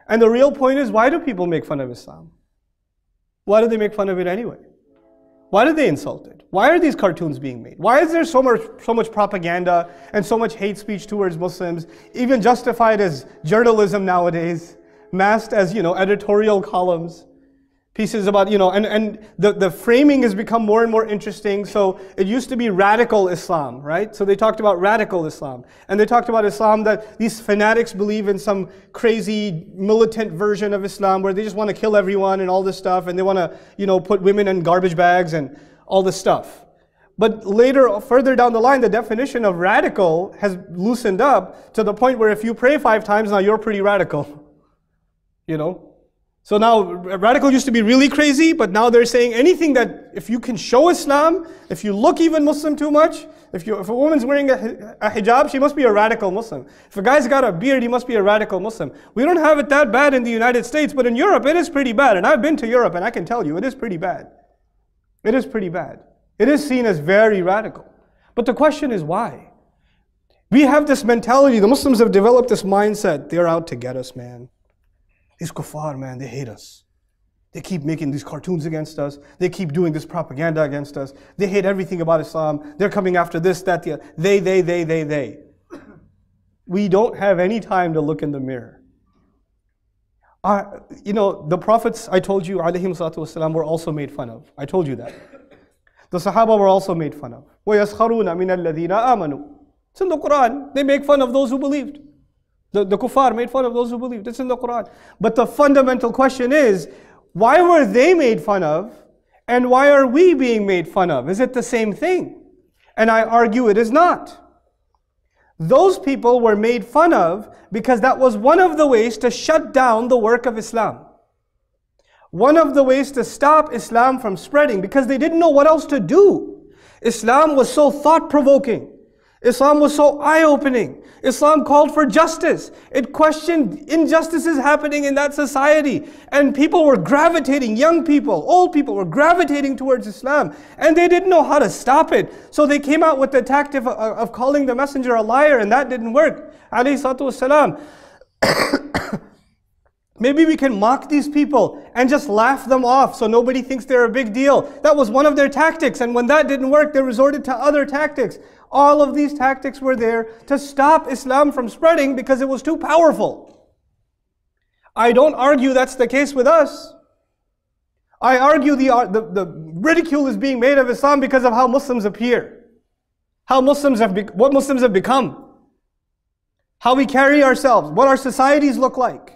And the real point is, why do people make fun of Islam? Why do they make fun of it anyway? Why do they insult it? Why are these cartoons being made? Why is there so much propaganda and so much hate speech towards Muslims, even justified as journalism nowadays, masked as, editorial columns, pieces about, and the framing has become more and more interesting. So it used to be radical Islam, right? So they talked about radical Islam. And they talked about Islam that these fanatics believe in some crazy militant version of Islam where they just want to kill everyone and all this stuff. And they want to, put women in garbage bags and all this stuff. But later, further down the line, the definition of radical has loosened up to the point where if you pray 5 times, now you're pretty radical. So now, radical used to be really crazy, but now they're saying anything that, if you can show Islam, if you look even Muslim too much, if a woman's wearing a hijab, she must be a radical Muslim. If a guy's got a beard, he must be a radical Muslim. We don't have it that bad in the United States, but in Europe, it is pretty bad. And I've been to Europe, and I can tell you, it is pretty bad. It is pretty bad. It is seen as very radical. But the question is why? We have this mentality, the Muslims have developed this mindset, they're out to get us, man. These kuffar, man, they hate us. They keep making these cartoons against us. They keep doing this propaganda against us. They hate everything about Islam. They're coming after this, that, the other. They. We don't have any time to look in the mirror. The prophets, I told you, alayhim salatu wasalam, were also made fun of. I told you that. The Sahaba were also made fun of. وَيَسْخَرُونَ مِنَ الَّذِينَ آمَنُوا. It's in the Quran. They make fun of those who believed. The kuffar made fun of those who believed. It's in the Quran. But the fundamental question is, why were they made fun of? And why are we being made fun of? Is it the same thing? And I argue it is not. Those people were made fun of because that was one of the ways to shut down the work of Islam. One of the ways to stop Islam from spreading, because they didn't know what else to do. Islam was so thought-provoking. Islam was so eye-opening. Islam called for justice. It questioned injustices happening in that society. And people were gravitating, young people, old people were gravitating towards Islam. And they didn't know how to stop it. So they came out with the tactic of calling the messenger a liar, and that didn't work. Alayhi salatu wassalam. Maybe we can mock these people and just laugh them off so nobody thinks they're a big deal. That was one of their tactics, and when that didn't work, they resorted to other tactics. All of these tactics were there to stop Islam from spreading because it was too powerful. I don't argue that's the case with us. I argue the ridicule is being made of Islam because of how Muslims appear, what Muslims have become, how we carry ourselves, what our societies look like,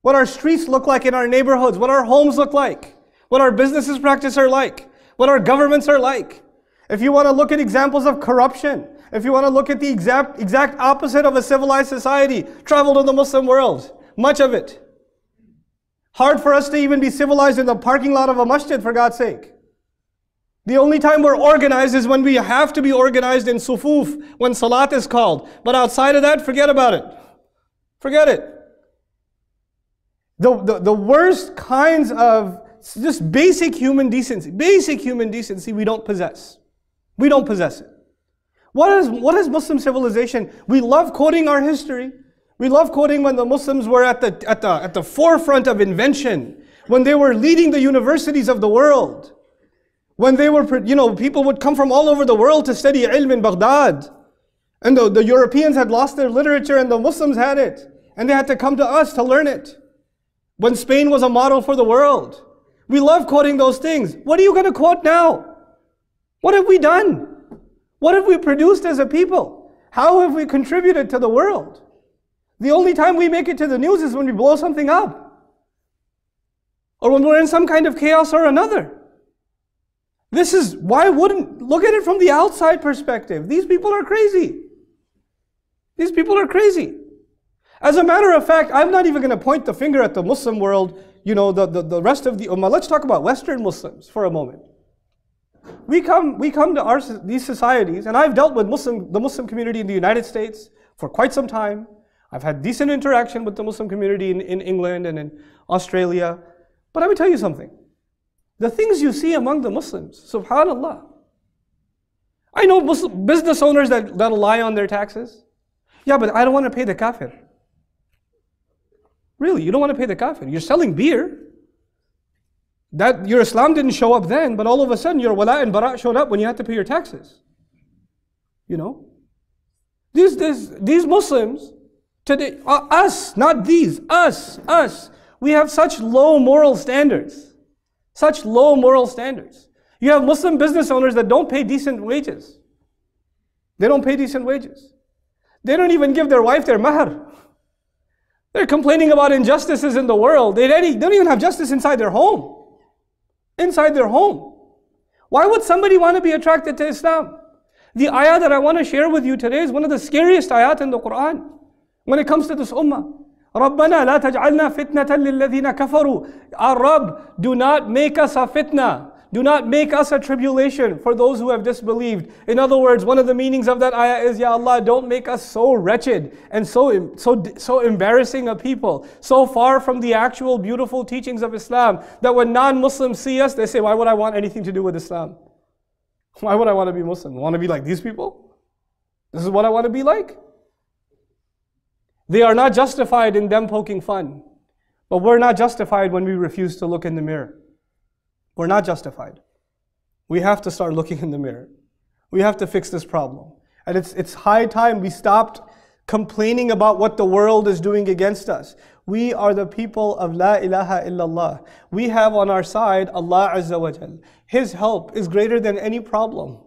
what our streets look like in our neighborhoods, what our homes look like, what our businesses practice are like, what our governments are like. If you want to look at examples of corruption, if you want to look at the exact opposite of a civilized society, travel to the Muslim world, much of it. Hard for us to even be civilized in the parking lot of a masjid, for God's sake. The only time we're organized is when we have to be organized in sufuf, when salat is called. But outside of that, forget about it. Forget it. The worst kinds of just basic human decency we don't possess. We don't possess it. What is Muslim civilization? We love quoting our history. We love quoting when the Muslims were at the forefront of invention, when they were leading the universities of the world, when they were, people would come from all over the world to study ilm in Baghdad, and the Europeans had lost their literature and the Muslims had it, and they had to come to us to learn it. When Spain was a model for the world. We love quoting those things. What are you going to quote now? What have we done? What have we produced as a people? How have we contributed to the world? The only time we make it to the news is when we blow something up. Or when we're in some kind of chaos or another. This is, why wouldn't, look at it from the outside perspective. These people are crazy. These people are crazy. As a matter of fact, I'm not even going to point the finger at the Muslim world, the rest of the Ummah. Let's talk about Western Muslims for a moment. We come to these societies, and I've dealt with the Muslim community in the United States for quite some time. I've had decent interaction with the Muslim community in England and in Australia. But let me tell you something. The things you see among the Muslims, subhanAllah. I know Muslim business owners that'll lie on their taxes. Yeah, but I don't want to pay the kafir. Really, you don't want to pay the kafir. You're selling beer. That your Islam didn't show up then, but all of a sudden your wala and bara showed up when you had to pay your taxes. You know? These Muslims today, us, not these, us. We have such low moral standards. Such low moral standards. You have Muslim business owners that don't pay decent wages. They don't pay decent wages. They don't even give their wife their mahr. They're complaining about injustices in the world. They don't even have justice inside their home. Inside their home. Why would somebody want to be attracted to Islam? The ayah that I want to share with you today is one of the scariest ayat in the Quran when it comes to this ummah. رَبَّنَا لَا تَجْعَلْنَا فِتْنَةً لِلَّذِينَ كَفَرُوا. Our Rabb, do not make us a fitna. Do not make us a tribulation for those who have disbelieved. In other words, one of the meanings of that ayah is, Ya Allah, don't make us so wretched and so embarrassing a people, so far from the actual beautiful teachings of Islam, that when non-Muslims see us, they say, why would I want anything to do with Islam? Why would I want to be Muslim? I want to be like these people? This is what I want to be like? They are not justified in them poking fun. But we're not justified when we refuse to look in the mirror. We're not justified. We have to start looking in the mirror. We have to fix this problem. And it's high time we stopped complaining about what the world is doing against us. We are the people of La ilaha illallah. We have on our side Allah Azza wa Jal. His help is greater than any problem.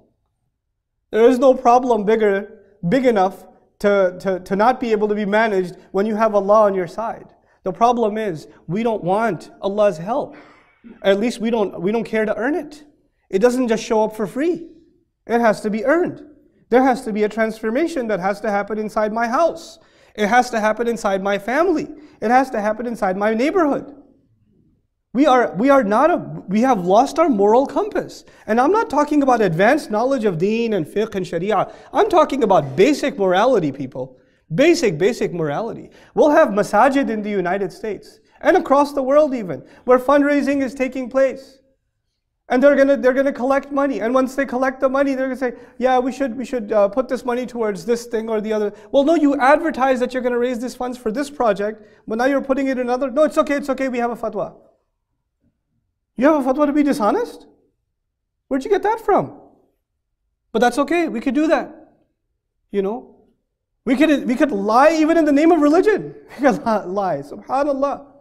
There is no problem big enough to not be able to be managed when you have Allah on your side. The problem is we don't want Allah's help. At least we don't care to earn it. It doesn't just show up for free. It has to be earned. There has to be a transformation that has to happen inside my house. It has to happen inside my family. It has to happen inside my neighborhood. We have lost our moral compass. And I'm not talking about advanced knowledge of deen and fiqh and sharia. I'm talking about basic morality, people. Basic morality. We'll have masajid in the United States and across the world even, where fundraising is taking place. And they're gonna collect money. And once they collect the money, they're gonna say, yeah, we should put this money towards this thing or the other. Well, no, you advertise that you're gonna raise these funds for this project, but now you're putting it in another. No, it's okay, we have a fatwa. You have a fatwa to be dishonest? Where'd you get that from? But that's okay, we could do that. You know? We could lie even in the name of religion. We could lie, subhanallah.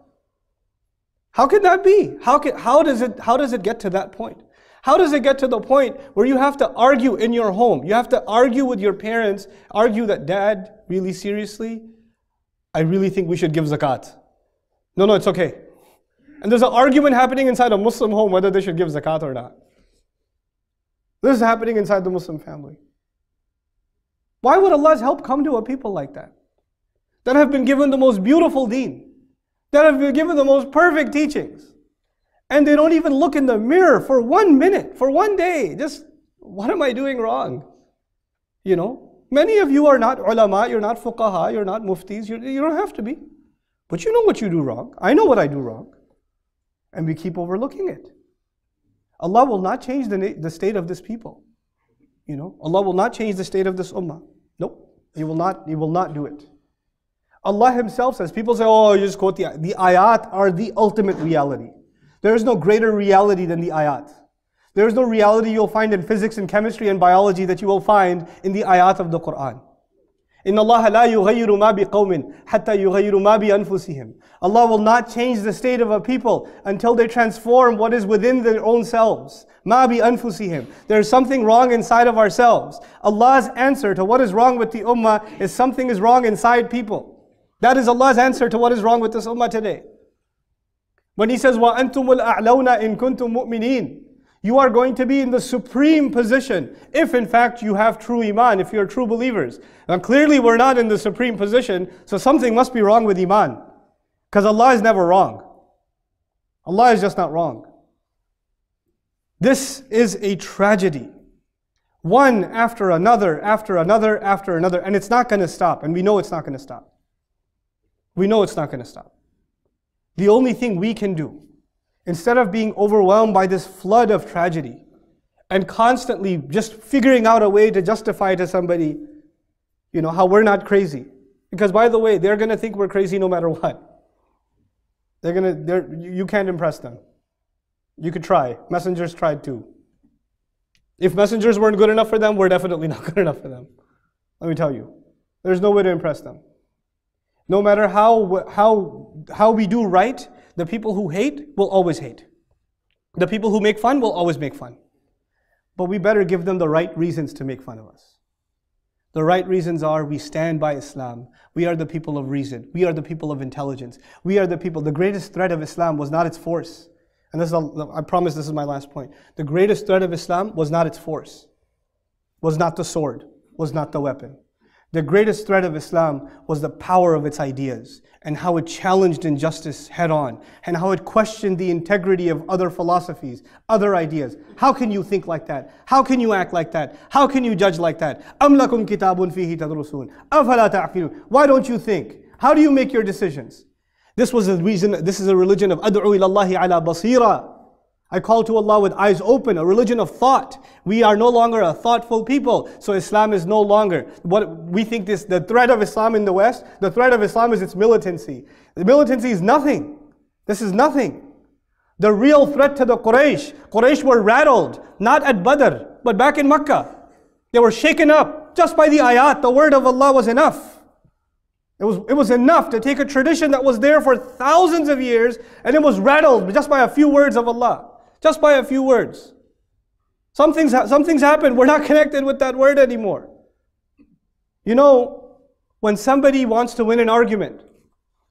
How can that be? How does it get to that point? How does it get to the point where you have to argue in your home? You have to argue with your parents, argue that, Dad, really seriously, I really think we should give zakat. No, it's okay. And there's an argument happening inside a Muslim home whether they should give zakat or not. This is happening inside the Muslim family. Why would Allah's help come to a people like that? That have been given the most beautiful deen. That have been given the most perfect teachings. And they don't even look in the mirror for 1 minute, for 1 day. Just, what am I doing wrong? You know, many of you are not ulama, you're not fuqaha, you're not muftis, you don't have to be. But you know what you do wrong. I know what I do wrong. And we keep overlooking it. Allah will not change the state of this people. You know, Allah will not change the state of this ummah. Nope, He will not do it. Allah Himself says, people say, oh, you just quote the ayat are the ultimate reality. There is no greater reality than the ayat. There is no reality you'll find in physics and chemistry and biology that you will find in the ayat of the Quran. إِنَّ اللَّهَ لَا يُغَيِّرُ مَا بِقَوْمٍ حَتَّى يُغَيِّرُ مَا بِأَنفُسِهِمْ. Allah will not change the state of a people until they transform what is within their own selves. مَا بِأَنفُسِهِمْ. There is something wrong inside of ourselves. Allah's answer to what is wrong with the ummah is something is wrong inside people. That is Allah's answer to what is wrong with this ummah today. When He says, وَأَنْتُمُ الْأَعْلَوْنَ إِن كُنْتُم مُؤْمِنِينَ. You are going to be in the supreme position if in fact you have true iman, if you're true believers. Now clearly we're not in the supreme position, so something must be wrong with iman. Because Allah is never wrong. Allah is just not wrong. This is a tragedy. One after another, and it's not going to stop, and we know it's not going to stop. We know it's not going to stop. The only thing we can do, instead of being overwhelmed by this flood of tragedy and constantly just figuring out a way to justify to somebody, you know, how we're not crazy. Because by the way, they're going to think we're crazy no matter what. You can't impress them. You could try. Messengers tried too. If messengers weren't good enough for them, we're definitely not good enough for them. Let me tell you. There's no way to impress them. No matter how we do right, the people who hate will always hate. The people who make fun will always make fun. But we better give them the right reasons to make fun of us. The right reasons are we stand by Islam. We are the people of reason. We are the people of intelligence. We are the people. The greatest threat of Islam was not its force. And this is, I promise this is my last point. The greatest threat of Islam was not its force. Was not the sword. Was not the weapon. The greatest threat of Islam was the power of its ideas and how it challenged injustice head on and how it questioned the integrity of other philosophies, other ideas. How can you think like that? How can you act like that? How can you judge like that? أَمْ لَكُمْ كِتَابٌ فِيهِ تَدْرُسُونَ أَفَلَا تَعْقِلُونَ. Why don't you think? How do you make your decisions? This was the reason. This is a religion of أَدْعُوا إِلَى اللَّهِ عَلَى بَصِيرًا. I call to Allah with eyes open, a religion of thought. We are no longer a thoughtful people. So Islam is no longer, what we think the threat of Islam in the West, the threat of Islam is its militancy. The militancy is nothing. This is nothing. The real threat to the Quraysh were rattled, not at Badr, but back in Makkah. They were shaken up. Just by the ayat, the word of Allah was enough. It was enough to take a tradition that was there for thousands of years and it was rattled just by a few words of Allah. Just by a few words. Something's happened. We're not connected with that word anymore. You know, when somebody wants to win an argument,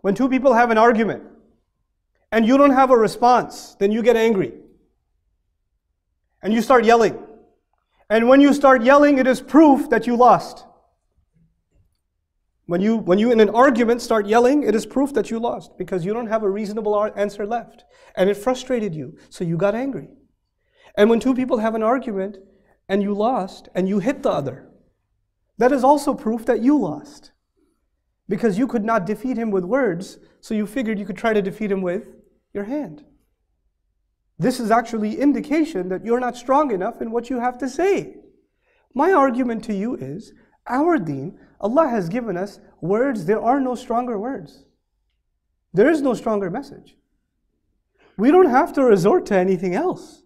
when two people have an argument, and you don't have a response, then you get angry. And you start yelling. And when you start yelling, it is proof that you lost. When you in an argument start yelling, it is proof that you lost because you don't have a reasonable answer left. And it frustrated you, so you got angry. And when two people have an argument and you lost and you hit the other, that is also proof that you lost. Because you could not defeat him with words, so you figured you could try to defeat him with your hand. This is actually indication that you're not strong enough in what you have to say. My argument to you is, our deen, Allah has given us words. There are no stronger words. There is no stronger message. We don't have to resort to anything else.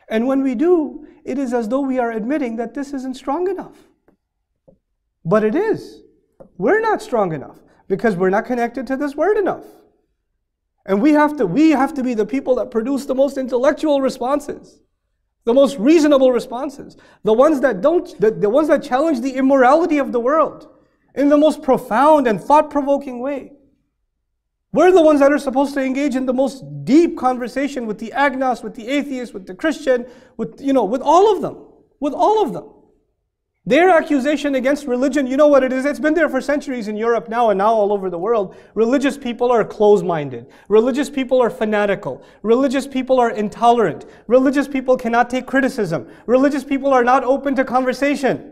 And when we do, it is as though we are admitting that this isn't strong enough. But it is. We're not strong enough because we're not connected to this word enough. And we have to be the people that produce the most intellectual responses. The most reasonable responses. The ones that challenge the immorality of the world in the most profound and thought-provoking way. We're the ones that are supposed to engage in the most deep conversation with the agnost, with the atheist, with the Christian, with all of them. With all of them. Their accusation against religion, you know what it is? It's been there for centuries in Europe now and now all over the world. Religious people are closed-minded. Religious people are fanatical. Religious people are intolerant. Religious people cannot take criticism. Religious people are not open to conversation.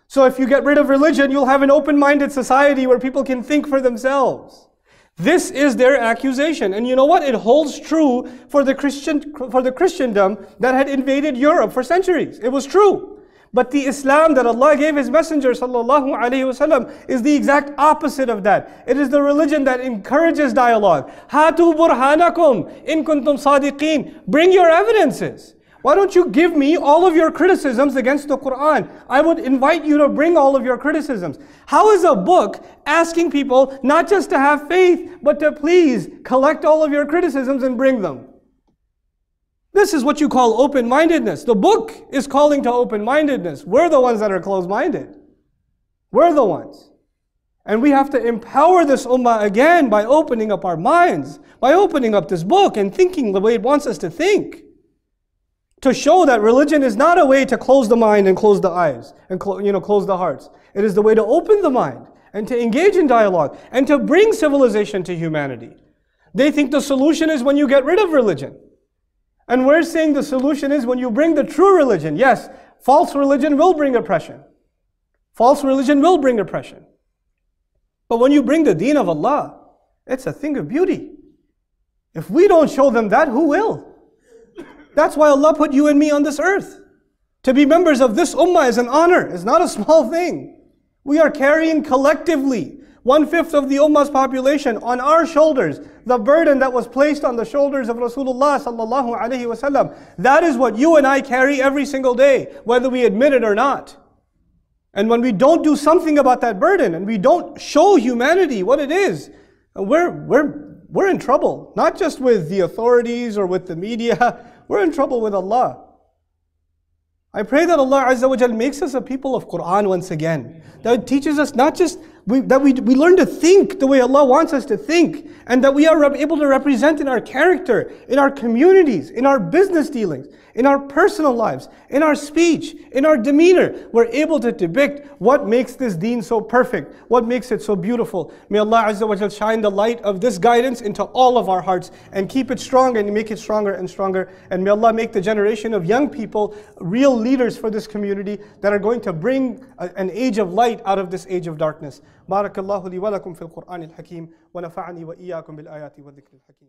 So if you get rid of religion, you'll have an open-minded society where people can think for themselves. This is their accusation. And you know what? It holds true for the Christendom that had invaded Europe for centuries. It was true. But the Islam that Allah gave His Messenger sallallahu alaihi wasallam is the exact opposite of that. It is the religion that encourages dialogue. Hatu burhanakum in kuntum sadiqeen. Bring your evidences. Why don't you give me all of your criticisms against the Quran? I would invite you to bring all of your criticisms. How is a book asking people not just to have faith, but to please collect all of your criticisms and bring them? This is what you call open-mindedness. The book is calling to open-mindedness. We're the ones that are closed-minded. We're the ones. And we have to empower this ummah again by opening up our minds, by opening up this book and thinking the way it wants us to think. To show that religion is not a way to close the mind and close the eyes and close the hearts. It is the way to open the mind and to engage in dialogue and to bring civilization to humanity. They think the solution is when you get rid of religion. And we're saying the solution is when you bring the true religion. Yes, false religion will bring oppression. False religion will bring oppression. But when you bring the deen of Allah, it's a thing of beauty. If we don't show them that, who will? That's why Allah put you and me on this earth. To be members of this ummah is an honor. It's not a small thing. We are carrying collectively 1/5 of the Ummah's population on our shoulders, the burden that was placed on the shoulders of Rasulullah sallallahu alaihi wasallam. That is what you and I carry every single day, whether we admit it or not. And when we don't do something about that burden, and we don't show humanity what it is, we're in trouble. Not just with the authorities or with the media, we're in trouble with Allah. I pray that Allah Azza wa Jal makes us a people of Quran once again. That it teaches us not just, that we learn to think the way Allah wants us to think, and that we are able to represent in our character, in our communities, in our business dealings, in our personal lives, in our speech, in our demeanor. We're able to depict what makes this deen so perfect, what makes it so beautiful. May Allah Azza wa Jal shine the light of this guidance into all of our hearts and keep it strong and make it stronger and stronger. And may Allah make the generation of young people real leaders for this community that are going to bring an age of light out of this age of darkness. بارك الله لي ولكم في القرآن الحكيم ونفعني وإياكم بالآيات والذكر الحكيم.